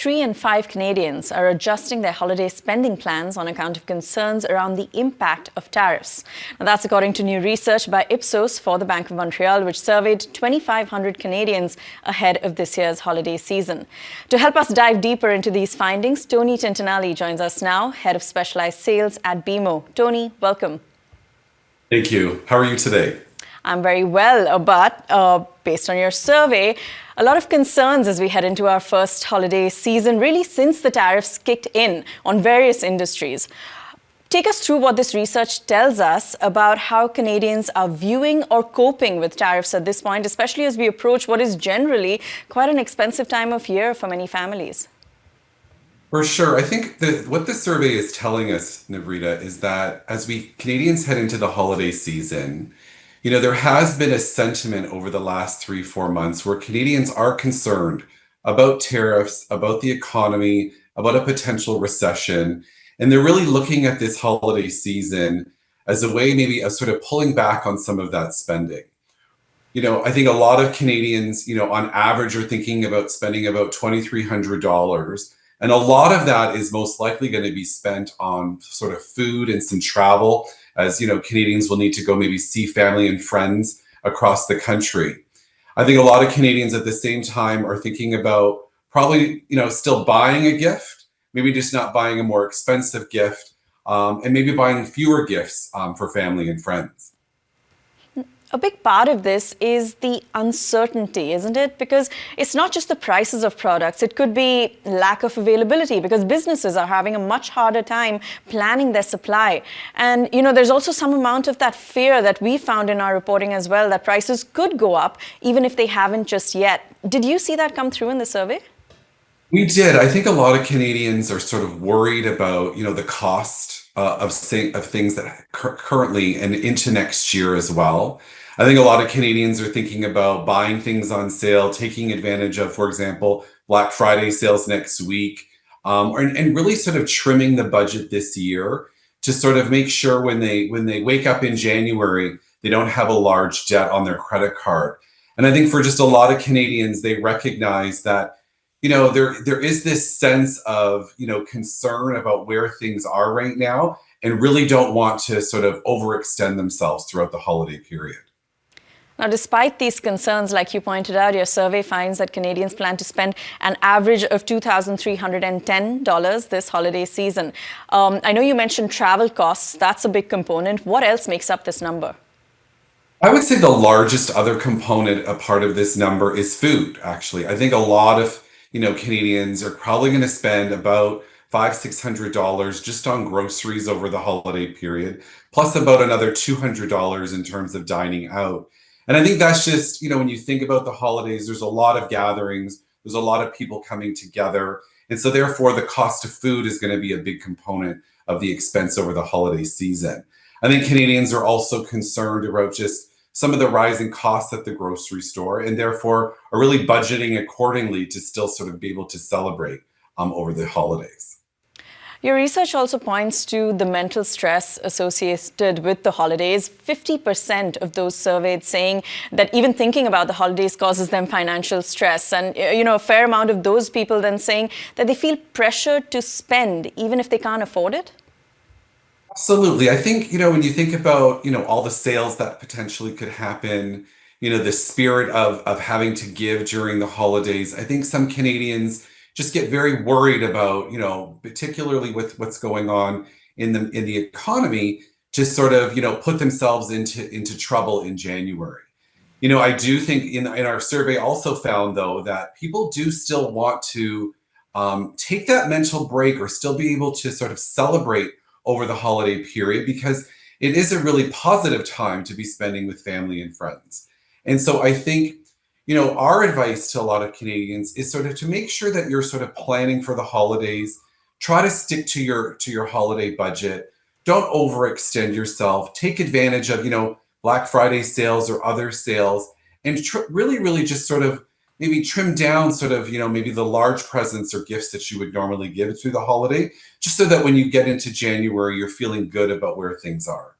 3 in 5 Canadians are adjusting their holiday spending plans on account of concerns around the impact of tariffs. Now, that's according to new research by Ipsos for the Bank of Montreal, which surveyed 2,500 Canadians ahead of this year's holiday season. To help us dive deeper into these findings, Tony Tintinalli joins us now, Head of Specialized Sales at BMO. Tony, welcome. Thank you. How are you today? I'm very well, but based on your survey, a lot of concerns as we head into our first holiday season, really since the tariffs kicked in on various industries. Take us through what this research tells us about how Canadians are viewing or coping with tariffs at this point, especially as we approach what is generally quite an expensive time of year for many families. For sure. I think what the survey is telling us, Nivrita, is that as we Canadians head into the holiday season, there has been a sentiment over the last 3-4 months where Canadians are concerned about tariffs, about the economy, about a potential recession. And they're really looking at this holiday season as a way maybe of sort of pulling back on some of that spending. I think a lot of Canadians, on average are thinking about spending about $2,300. And a lot of that is most likely going to be spent on sort of food and some travel, as Canadians will need to go maybe see family and friends across the country. I think a lot of Canadians at the same time are thinking about probably, still buying a gift, maybe just not buying a more expensive gift, and maybe buying fewer gifts for family and friends. A big part of this is the uncertainty, isn't it? Because it's not just the prices of products. It could be lack of availability because businesses are having a much harder time planning their supply. And, there's also some amount of that fear that we found in our reporting as well, that prices could go up even if they haven't just yet. Did you see that come through in the survey? We did. I think a lot of Canadians are sort of worried about, the cost of things that currently and into next year as well. I think a lot of Canadians are thinking about buying things on sale, taking advantage of, for example, Black Friday sales next week, and really sort of trimming the budget this year to sort of make sure when they wake up in January, they don't have a large debt on their credit card. And I think for just a lot of Canadians, they recognize that there is this sense of concern about where things are right now, and really don't want to sort of overextend themselves throughout the holiday period. Now, despite these concerns, like you pointed out, your survey finds that Canadians plan to spend an average of $2,310 this holiday season. I know you mentioned travel costs. That's a big component. What else makes up this number? I would say the largest other component, a part of this number, is food, actually. I think a lot of, Canadians are probably going to spend about $500-600 just on groceries over the holiday period, plus about another $200 in terms of dining out. And I think that's just, when you think about the holidays, there's a lot of gatherings, there's a lot of people coming together. And so therefore, the cost of food is going to be a big component of the expense over the holiday season. I think Canadians are also concerned about just some of the rising costs at the grocery store, and therefore are really budgeting accordingly to still sort of be able to celebrate over the holidays. Your research also points to the mental stress associated with the holidays. 50% of those surveyed saying that even thinking about the holidays causes them financial stress. And, a fair amount of those people then saying that they feel pressured to spend even if they can't afford it. Absolutely. I think, when you think about, all the sales that potentially could happen, the spirit of having to give during the holidays, I think some Canadians just get very worried about, particularly with what's going on in the economy, to sort of, put themselves into trouble in January. I do think in our survey also found, though, that people do still want to take that mental break or still be able to sort of celebrate over the holiday period, because it is a really positive time to be spending with family and friends. And so I think, our advice to a lot of Canadians is sort of to make sure that you're sort of planning for the holidays. Try to stick to your holiday budget. Don't overextend yourself. Take advantage of, Black Friday sales or other sales, and really just sort of maybe trim down sort of, maybe the large presents or gifts that you would normally give through the holiday, just so that when you get into January, you're feeling good about where things are.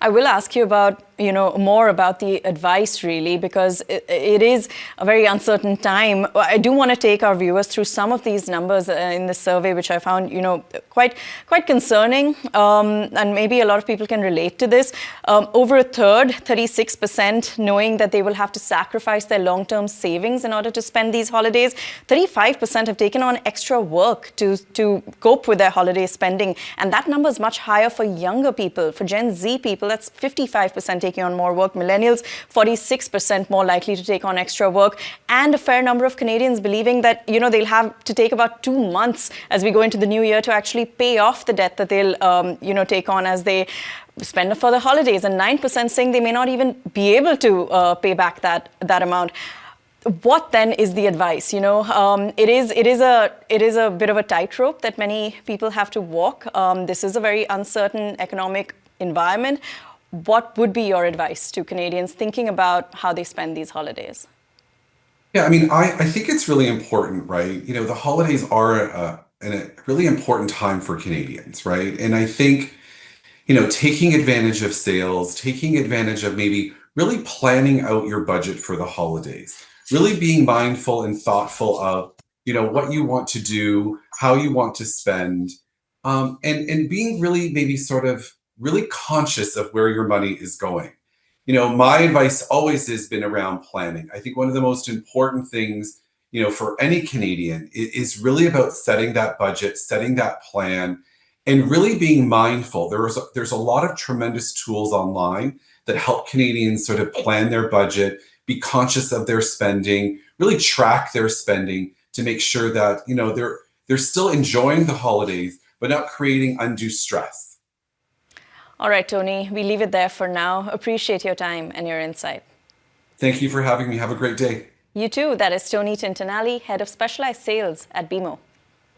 I will ask you about more about the advice, really, because it is a very uncertain time. I do want to take our viewers through some of these numbers in the survey, which I found, quite concerning, and maybe a lot of people can relate to this. Over a third, 36%, knowing that they will have to sacrifice their long-term savings in order to spend these holidays. 35% have taken on extra work to cope with their holiday spending, and that number is much higher for younger people. For Gen Z people, that's 55% taking on more work. Millennials, 46% more likely to take on extra work, and a fair number of Canadians believing that they'll have to take about 2 months as we go into the new year to actually pay off the debt that they'll take on as they spend for the holidays, and 9% saying they may not even be able to pay back that amount. What then is the advice? It is a bit of a tightrope that many people have to walk. This is a very uncertain economic environment. What would be your advice to Canadians thinking about how they spend these holidays? Yeah, I mean, I think it's really important, right? The holidays are a really important time for Canadians, right? And I think, taking advantage of sales, taking advantage of maybe really planning out your budget for the holidays, really being mindful and thoughtful of, what you want to do, how you want to spend, and being really maybe sort of really conscious of where your money is going. My advice always has been around planning. I think one of the most important things, for any Canadian is really about setting that budget, setting that plan, and really being mindful. There's a lot of tremendous tools online that help Canadians sort of plan their budget, be conscious of their spending, really track their spending to make sure that, they're still enjoying the holidays, but not creating undue stress. All right, Tony, we leave it there for now. Appreciate your time and your insight. Thank you for having me. Have a great day. You too. That is Tony Tintinalli, Head of Specialized Sales at BMO.